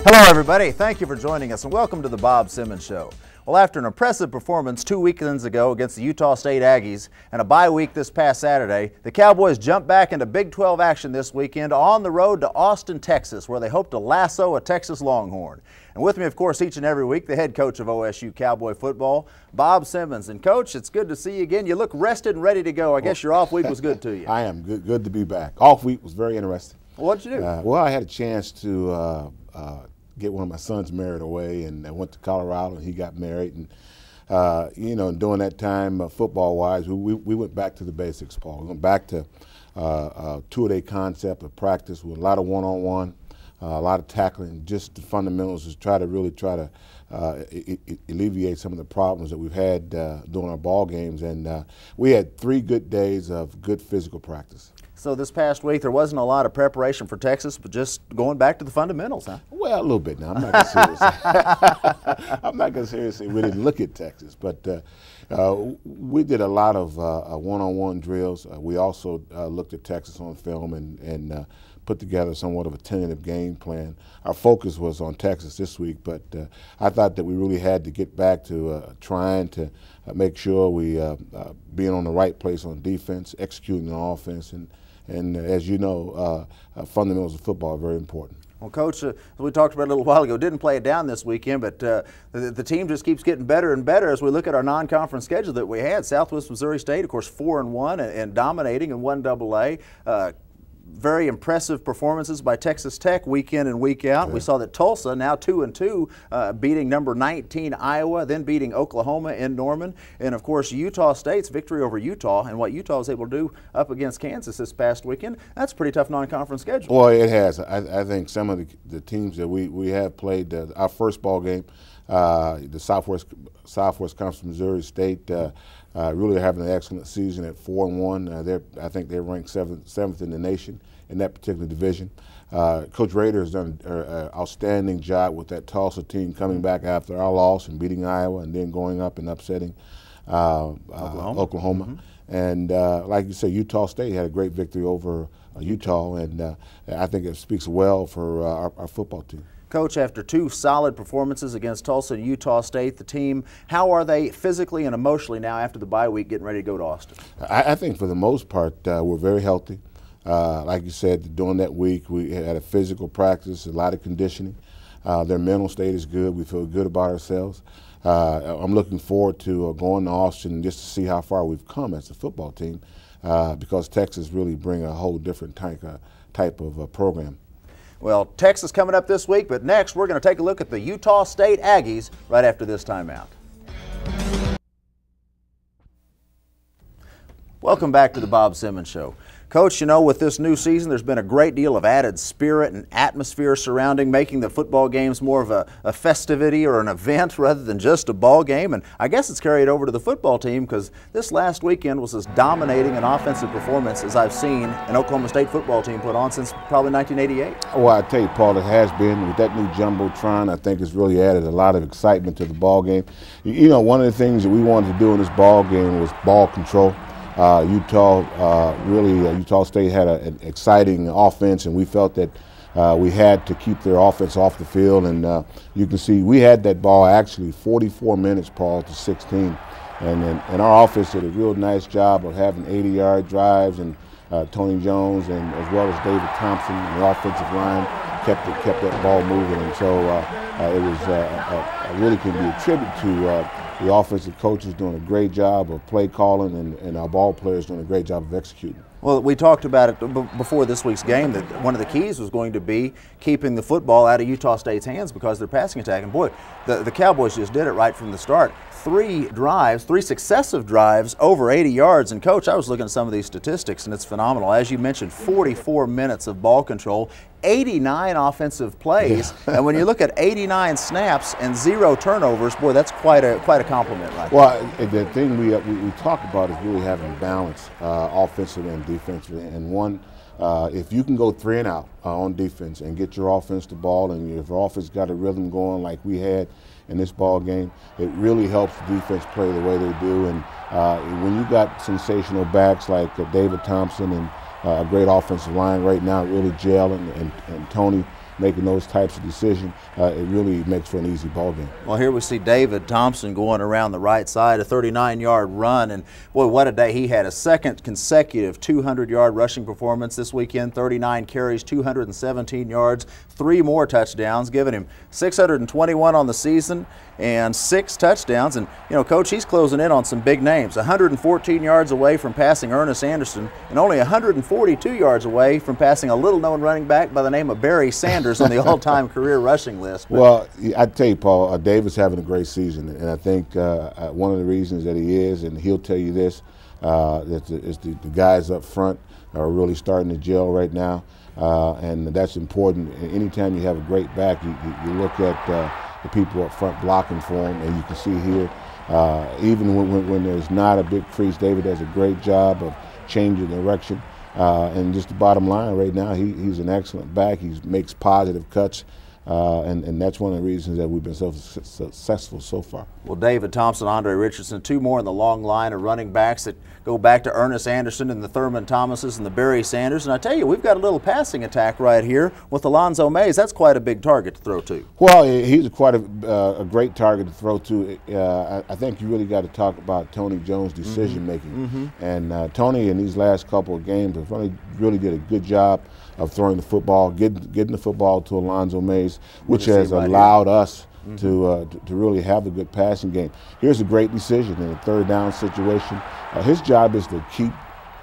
Hello everybody, thank you for joining us and welcome to the Bob Simmons Show. Well, after an impressive performance 2 weekends ago against the Utah State Aggies and a bye week this past Saturday, the Cowboys jumped back into Big 12 action this weekend on the road to Austin, Texas, where they hope to lasso a Texas Longhorn. And with me, of course, each and every week, the head coach of OSU Cowboy football, Bob Simmons. And Coach, it's good to see you again. You look rested and ready to go. I guess your off week was good to you. I am good to be back. Off week was very interesting. What'd you do? Well, I had a chance to get one of my sons married away, and I went to Colorado and he got married. And during that time, football-wise, we went back to the basics, Paul. We went back to a two-a-day concept of practice with a lot of one-on-one, a lot of tackling, just the fundamentals to try to alleviate some of the problems that we've had during our ball games. And we had 3 good days of good physical practice. So this past week, there wasn't a lot of preparation for Texas, but just going back to the fundamentals, huh? Well, a little bit now. I'm not going to seriously we didn't look at Texas, but we did a lot of one-on-one drills. We also looked at Texas on film and put together somewhat of a tentative game plan. Our focus was on Texas this week, but I thought that we really had to get back to trying to make sure we being on the right place on defense, executing on offense, and as you know, fundamentals of football are very important. Well, Coach, we talked about it a little while ago, didn't play it down this weekend, but the team just keeps getting better and better as we look at our non-conference schedule that we had. Southwest Missouri State, of course, 4-1 and dominating in 1AA. Very impressive performances by Texas Tech week in and week out. Yeah. We saw that Tulsa, now 2-2, beating number 19 Iowa, then beating Oklahoma in Norman. And, of course, Utah State's victory over Utah and what Utah was able to do up against Kansas this past weekend. That's a pretty tough non-conference schedule. Well, it has. I think some of the teams that we have played, our first ball game, the Southwest Conference Missouri State, really having an excellent season at 4-1. I think they're ranked seventh in the nation in that particular division. Coach Rader has done an outstanding job with that Tulsa team coming back after our loss and beating Iowa and then going up and upsetting Oklahoma. Mm-hmm. And like you said, Utah State had a great victory over Utah, and I think it speaks well for our football team. Coach, after 2 solid performances against Tulsa and Utah State, the team, how are they physically and emotionally now after the bye week getting ready to go to Austin? I think for the most part we're very healthy. Like you said, during that week we had a physical practice, a lot of conditioning. Their mental state is good. We feel good about ourselves. I'm looking forward to going to Austin just to see how far we've come as a football team because Texas really bring a whole different type of program. Well, Texas coming up this week, but next we're going to take a look at the Utah State Aggies right after this timeout. Welcome back to the Bob Simmons Show. Coach, you know, with this new season, there's been a great deal of added spirit and atmosphere surrounding, making the football games more of a festivity or an event rather than just a ball game. And I guess it's carried over to the football team because this last weekend was as dominating an offensive performance as I've seen an Oklahoma State football team put on since probably 1988. Well, I tell you, Paul, it has been. With that new Jumbotron, I think it's really added a lot of excitement to the ball game. You know, one of the things that we wanted to do in this ball game was ball control. Utah State had an exciting offense, and we felt that we had to keep their offense off the field. And you can see we had that ball actually 44 minutes, Paul, to 16. And our offense did a real nice job of having 80-yard drives, and Tony Jones and as well as David Thompson, the offensive line, kept that ball moving. And so it was really can be attributed to the offensive coaches doing a great job of play calling and our ball players doing a great job of executing. Well, we talked about it before this week's game that one of the keys was going to be keeping the football out of Utah State's hands because they're passing attack. And boy, the Cowboys just did it right from the start. 3 successive drives over 80 yards. And Coach, I was looking at some of these statistics and it's phenomenal. As you mentioned, 44 minutes of ball control, 89 offensive plays, and when you look at 89 snaps and 0 turnovers, boy, that's quite a compliment, right? Well, the thing we talk about is really having balance, offensively and defensively. And one, if you can go 3 and out on defense and get your offense the ball, and if your offense got a rhythm going like we had in this ball game, it really helps the defense play the way they do. And when you got sensational backs like David Thompson and a great offensive line right now, really gelling, and Tony making those types of decisions, it really makes for an easy ball game. Well, here we see David Thompson going around the right side, a 39-yard run, and boy, what a day he had. A second consecutive 200-yard rushing performance this weekend, 39 carries, 217 yards, 3 more touchdowns, giving him 621 on the season and 6 touchdowns. And, you know, Coach, he's closing in on some big names. 114 yards away from passing Ernest Anderson and only 142 yards away from passing a little-known running back by the name of Barry Sanders on the all-time career rushing list. But well, I tell you, Paul, David's having a great season, and I think one of the reasons that he is, and he'll tell you this, is the guys up front are really starting to gel right now, and that's important. Anytime you have a great back, you look at the people up front blocking for him, and you can see here, even when there's not a big crease, David does a great job of changing direction. And just the bottom line right now, he's an excellent back. He makes positive cuts, and that's one of the reasons that we've been so successful so far. Well, David Thompson, Andre Richardson, 2 more in the long line of running backs that go back to Ernest Anderson and the Thurman Thomases and the Barry Sanders. And I tell you, we've got a little passing attack right here with Alonzo Mays. That's quite a big target to throw to. Well, he's quite a great target to throw to. I think you really got to talk about Tony Jones' decision making. And Tony, in these last couple of games, have really did a good job of throwing the football, getting the football to Alonzo Mays, which has allowed us to really have a good passing game. Here's a great decision in a 3rd down situation. His job is to keep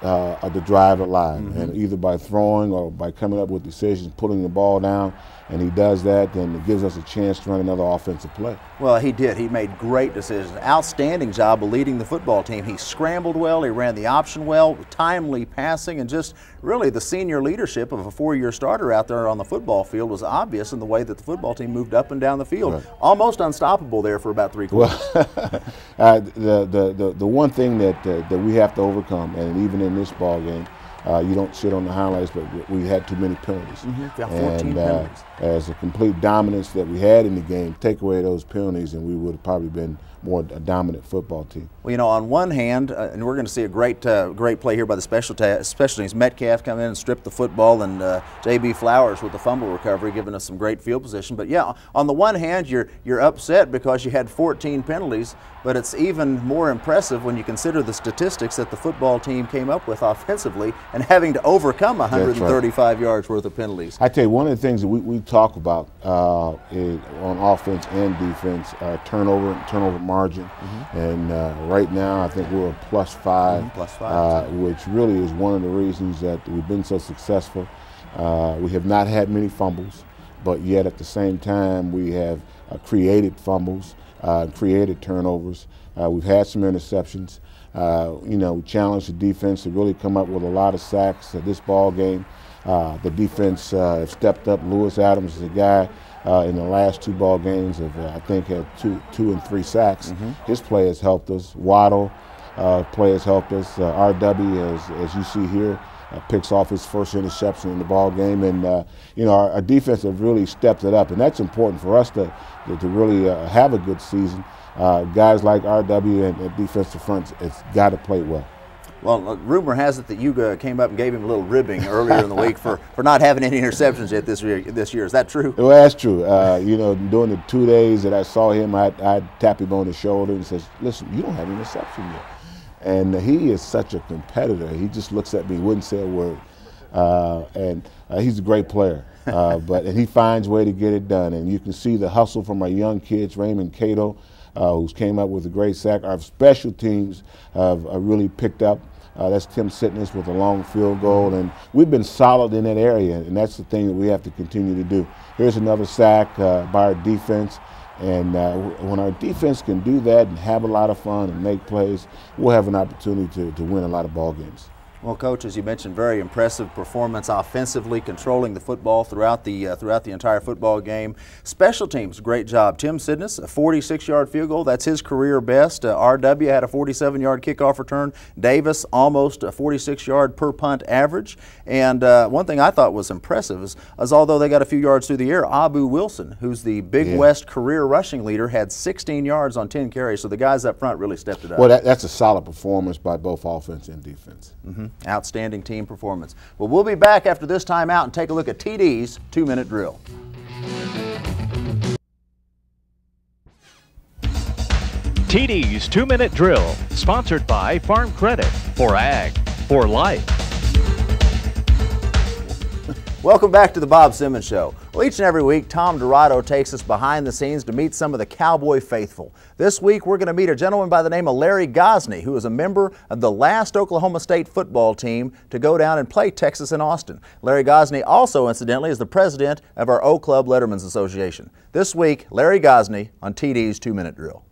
the drive alive, and either by throwing or by coming up with decisions, putting the ball down, and he does that, then it gives us a chance to run another offensive play. Well, he did. He made great decisions. Outstanding job of leading the football team. He scrambled well, he ran the option well, timely passing, and just really the senior leadership of a 4-year starter out there on the football field was obvious in the way that the football team moved up and down the field. Right. Almost unstoppable there for about 3 quarters. Well, the one thing that we have to overcome, and even in this ball game, you don't sit on the highlights, but we had too many penalties. Got 14 penalties. As a complete dominance that we had in the game, take away those penalties, and we would have probably been more a dominant football team. Well, you know, on one hand, and we're going to see a great play here by the special teams. Metcalf come in and strip the football, and J.B. Flowers with the fumble recovery, giving us some great field position. But yeah, on the one hand, you're upset because you had 14 penalties, but it's even more impressive when you consider the statistics that the football team came up with offensively and having to overcome 135 yards worth of penalties. I tell you, one of the things that we talk about is on offense and defense, turnover margin, and right now I think we're a +5, which really is one of the reasons that we've been so successful. We have not had many fumbles, but yet at the same time we have created fumbles, created turnovers. We've had some interceptions. You know, we challenged the defense to really come up with a lot of sacks this ball game. The defense have stepped up. Lewis Adams is a guy in the last 2 ball games of I think had 2 and 3 sacks. His play has helped us. Waddle play has helped us. RW, as you see here, picks off his first interception in the ball game, and you know, our defense have really stepped it up, and that's important for us to really have a good season. Guys like RW and defensive fronts, it's got to play well. Well, rumor has it that you came up and gave him a little ribbing earlier in the week for not having any interceptions yet this year. Is that true? Well, that's true. You know, during the 2 days that I saw him, I'd tap him on the shoulder and says, "Listen, you don't have an interception yet." And he is such a competitor. He just looks at me, wouldn't say a word. And he's a great player. And he finds a way to get it done. And you can see the hustle from our young kids, Raymond Cato, who's came up with a great sack. Our special teams have really picked up. That's Tim Sitness with a long field goal, and we've been solid in that area, and that's the thing that we have to continue to do. Here's another sack by our defense, and when our defense can do that and have a lot of fun and make plays, we'll have an opportunity to win a lot of ball games. Well, Coach, as you mentioned, very impressive performance offensively, controlling the football throughout the entire football game. Special teams, great job. Tim Sidness, a 46-yard field goal. That's his career best. RW had a 47-yard kickoff return. Davis, almost a 46-yard per punt average. And one thing I thought was impressive is although they got a few yards through the air, Abu Wilson, who's the Big West career rushing leader, had 16 yards on 10 carries. So the guys up front really stepped it up. Well, that's a solid performance by both offense and defense. Outstanding team performance. Well, we'll be back after this timeout and take a look at TD's 2-minute drill. TD's 2-Minute Drill, sponsored by Farm Credit, for Ag, for Life. Welcome back to the Bob Simmons Show. Well, each and every week, Tom Dorado takes us behind the scenes to meet some of the Cowboy faithful. This week, we're going to meet a gentleman by the name of Larry Gosney, who is a member of the last Oklahoma State football team to go down and play Texas in Austin. Larry Gosney also, incidentally, is the president of our O Club Letterman's Association. This week, Larry Gosney on TD's 2-Minute Drill.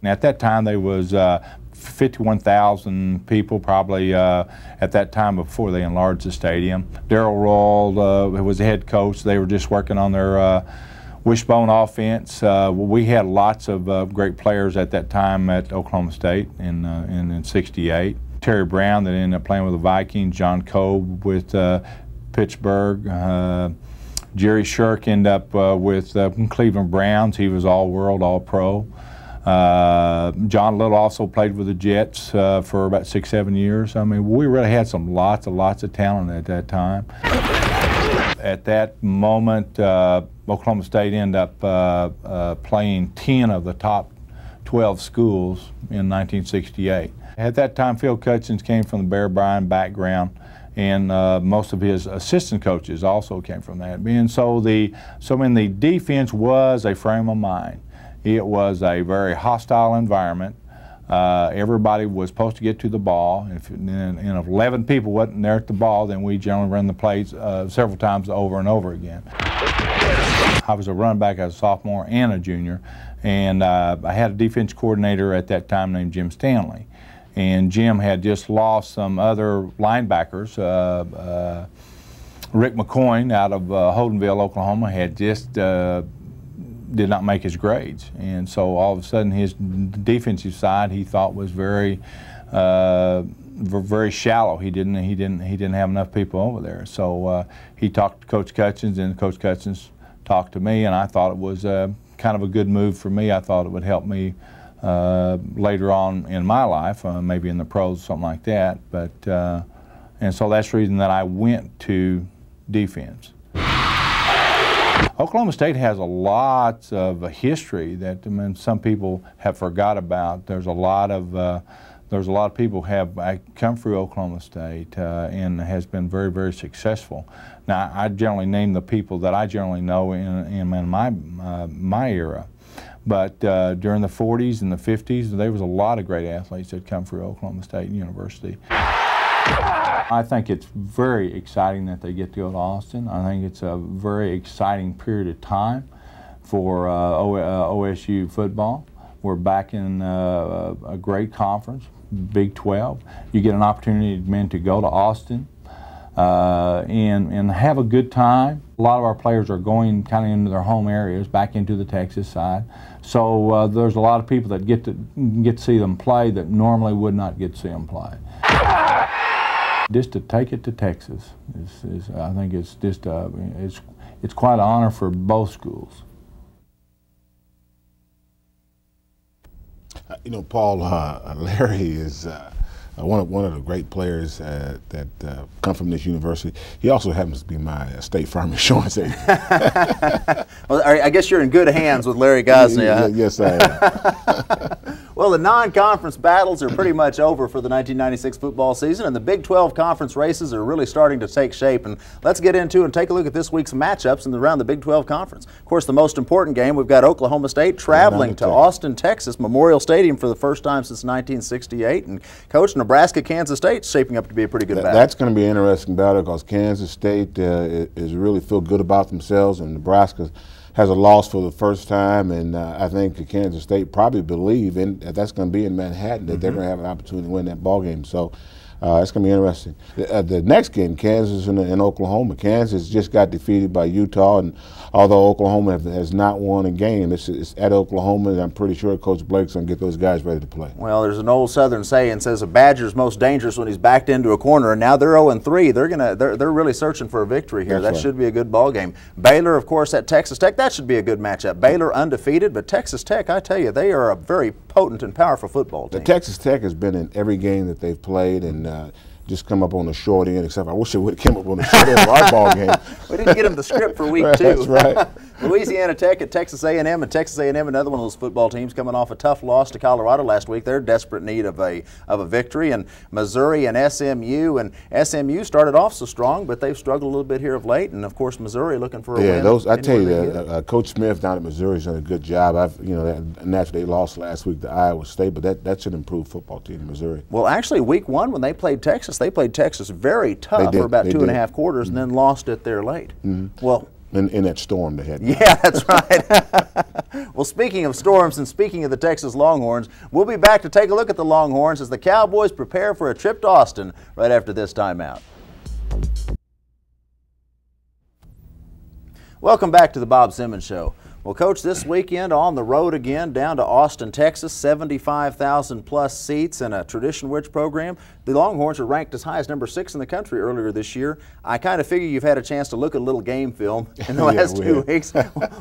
At that time, there was 51,000 people probably at that time before they enlarged the stadium. Darrell Rawls was the head coach. They were just working on their wishbone offense. We had lots of great players at that time at Oklahoma State in '68. Terry Brown that ended up playing with the Vikings, John Cobb with Pittsburgh, Jerry Shirk ended up with Cleveland Browns. He was all-world, all-pro. John Little also played with the Jets for about 6-7 years. I mean, we really had lots of talent at that time. At that moment, Oklahoma State ended up playing 10 of the top 12 schools in 1968. At that time, Phil Cutchins came from the Bear Bryant background, and most of his assistant coaches also came from that. And so when the defense was a frame of mind. It was a very hostile environment. Everybody was supposed to get to the ball. If 11 people wasn't there at the ball, then we generally run the plays several times over and over again. I was a run back as a sophomore and a junior, and I had a defense coordinator at that time named Jim Stanley. And Jim had just lost some other linebackers. Rick McCoy out of Holdenville, Oklahoma, had just did not make his grades, and so all of a sudden his defensive side he thought was very shallow. He didn't have enough people over there. So he talked to Coach Cutchins, and Coach Cutchins talked to me, and I thought it was kind of a good move for me. I thought it would help me later on in my life, maybe in the pros, something like that. But and so that's the reason that I went to defense. Oklahoma State has a lot of history that some people have forgot about. There's a lot of people have come through Oklahoma State and has been very successful. Now I generally name the people that I generally know in my era, but during the 40s and the 50s there was a lot of great athletes that come through Oklahoma State University. I think it's very exciting that they get to go to Austin. I think it's a very exciting period of time for OSU football. We're back in a great conference, Big 12. You get an opportunity, men, to go to Austin and have a good time. A lot of our players are going kind of into their home areas, back into the Texas side. So there's a lot of people that get to see them play that normally would not get to see them play. Just to take it to Texas I think it's just it's quite an honor for both schools. You know, Paul, Larry is one of the great players that come from this university. He also happens to be my State Farm Insurance agent. Well, I guess you're in good hands with Larry Gosney. Yes, I am. Well, the non-conference battles are pretty much over for the 1996 football season, and the Big 12 conference races are really starting to take shape. And let's get into and take a look at this week's matchups around the Big 12 conference. Of course, the most important game, we've got Oklahoma State traveling to Austin, Texas, Memorial Stadium for the first time since 1968. And Coach, Nebraska, Kansas State's shaping up to be a pretty good battle. That's going to be an interesting battle because Kansas State is really feel good about themselves, and Nebraska has a loss for the first time, and I think Kansas State probably believe that's going to be in Manhattan, that they're going to have an opportunity to win that ball game. So it's going to be interesting. The next game, Kansas and Oklahoma. Kansas just got defeated by Utah, and although Oklahoma has not won a game, it's at Oklahoma, and I'm pretty sure Coach Blake's going to get those guys ready to play. Well, there's an old Southern saying says a Badger's most dangerous when he's backed into a corner, and now they're 0-3. They're really searching for a victory here. That should be a good ball game. Baylor, of course, at Texas Tech. That should be a good matchup. Baylor undefeated, but Texas Tech, I tell you, they are a very potent and powerful football team. Texas Tech has been in every game that they've played, and just come up on the short end, except I wish it would have come up on the short end of our ball game. We didn't get them the script for week 2. That's right. Louisiana Tech at Texas A&M, and Texas A&M, another one of those football teams coming off a tough loss to Colorado last week. They're in desperate need of a victory. And Missouri and SMU started off so strong, but they've struggled a little bit here of late. And of course, Missouri looking for a win. Yeah, those I tell you, Coach Smith down at Missouri has done a good job. Naturally they lost last week to Iowa State, but that's an improved football team in Missouri. Well, actually, week 1 when they played Texas very tough for about 2.5 quarters, and then lost it there late. Well. In that storm they had. Yeah, that's right. Well, speaking of storms and speaking of the Texas Longhorns, we'll be back to take a look at the Longhorns as the Cowboys prepare for a trip to Austin right after this timeout. Welcome back to the Bob Simmons Show. Well, Coach, this weekend on the road again down to Austin, Texas, 75,000 plus seats and a tradition-rich program. The Longhorns are ranked as high as number 6 in the country earlier this year. I kind of figure you've had a chance to look at a little game film in the last 2 weeks.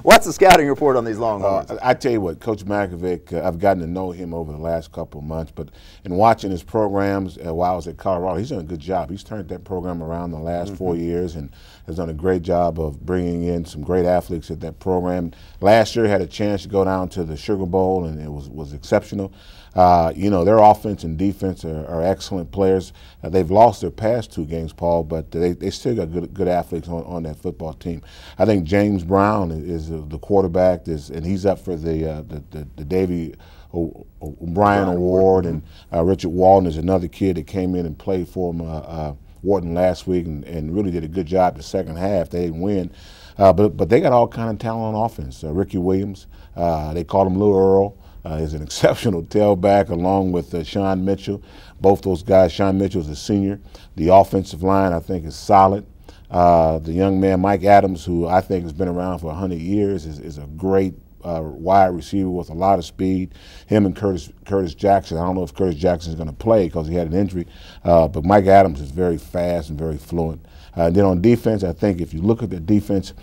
What's the scouting report on these Longhorns? I tell you what, Coach Makovic, I've gotten to know him over the last couple of months, but in watching his programs while I was at Colorado, he's done a good job. He's turned that program around the last 4 years and has done a great job of bringing in some great athletes at that program. Last year had a chance to go down to the Sugar Bowl, and it was exceptional. Their offense and defense are excellent players. They've lost their past 2 games, Paul, but they still got good athletes on that football team. I think James Brown is the quarterback, and he's up for the Davey O'Brien Award, and Richard Walton is another kid that came in and played for him, Wharton last week, and really did a good job the second half. They didn't win. But they got all kind of talent on offense. Ricky Williams, they call him Lou Earl, is an exceptional tailback along with Sean Mitchell. Both those guys, Sean Mitchell is a senior. The offensive line, I think, is solid. The young man, Mike Adams, who I think has been around for 100 years, is a great wide receiver with a lot of speed. Him and Curtis Jackson. I don't know if Curtis Jackson is going to play because he had an injury, but Mike Adams is very fast and very fluent. Then on defense, I think if you look at the defense,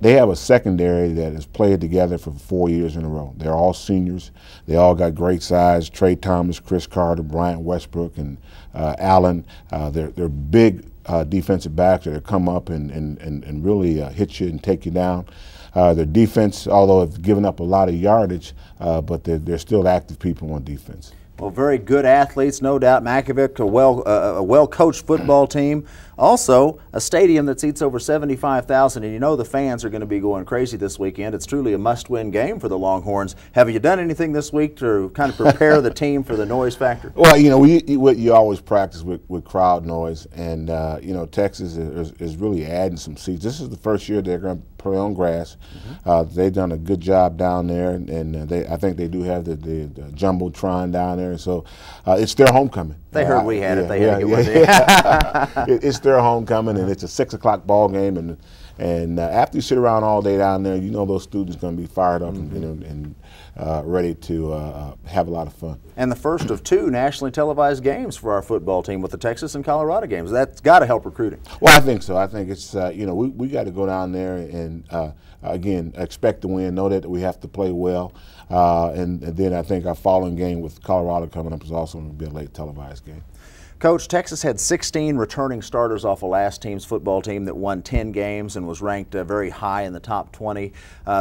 they have a secondary that has played together for 4 years in a row. They're all seniors. They all got great size. Trey Thomas, Chris Carter, Bryant Westbrook, and Allen. They're big defensive backs that come up and really hit you and take you down. Their defense, although have given up a lot of yardage, but they're still active people on defense. Well, very good athletes, no doubt. Makovic, a well-coached football team. Also, a stadium that seats over 75,000, and you know the fans are going to be going crazy this weekend. It's truly a must-win game for the Longhorns. Have you done anything this week to kind of prepare the team for the noise factor? Well, you always practice with crowd noise, and Texas is really adding some seats. This is the first year they're going to play on grass. They've done a good job down there, and I think they do have the Jumbotron down there, and so it's their homecoming. They heard we had it. They had to get with it. It's their homecoming, and it's a 6 o'clock ball game, and after you sit around all day down there, you know those students are going to be fired up and ready to have a lot of fun. And the first of 2 nationally televised games for our football team with the Texas and Colorado games. That's got to help recruiting. Well, I think so. I think it's we got to go down there and again expect to win. Know that we have to play well, and then I think our following game with Colorado coming up is also going to be a late televised game. Coach, Texas had 16 returning starters off of last team's football team that won 10 games and was ranked very high in the top 20.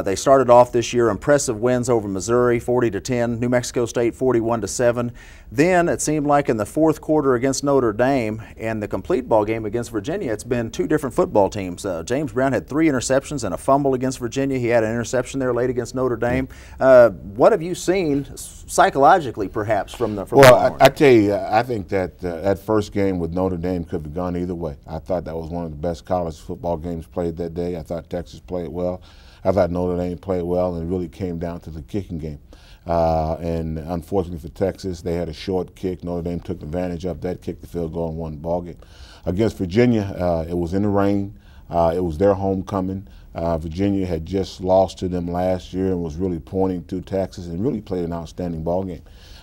They started off this year impressive wins over Missouri, 40-10, New Mexico State, 41-7. Then it seemed like in the fourth quarter against Notre Dame and the complete ball game against Virginia, it's been 2 different football teams. James Brown had 3 interceptions and a fumble against Virginia. He had an interception there late against Notre Dame. What have you seen psychologically, perhaps, from the Well, I tell you, I think that that first game with Notre Dame could have gone either way. I thought that was one of the best college football games played that day. I thought Texas played well. I thought Notre Dame played well, and it really came down to the kicking game. And unfortunately for Texas, they had a short kick. Notre Dame took advantage of that, kicked the field goal, and won the ball game. Against Virginia, it was in the rain. It was their homecoming. Virginia had just lost to them last year and was really pointing to Texas and really played an outstanding ball game.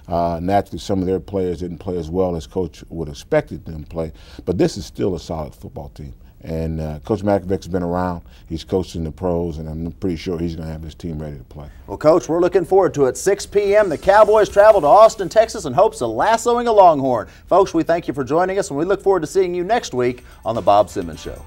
Naturally, some of their players didn't play as well as Coach would have expected them to play, but this is still a solid football team. And Coach Makovic's been around. He's coaching the pros, and I'm pretty sure he's going to have his team ready to play. Well, Coach, we're looking forward to it. 6 p.m. The Cowboys travel to Austin, Texas in hopes of lassoing a Longhorn. Folks, we thank you for joining us, and we look forward to seeing you next week on The Bob Simmons Show.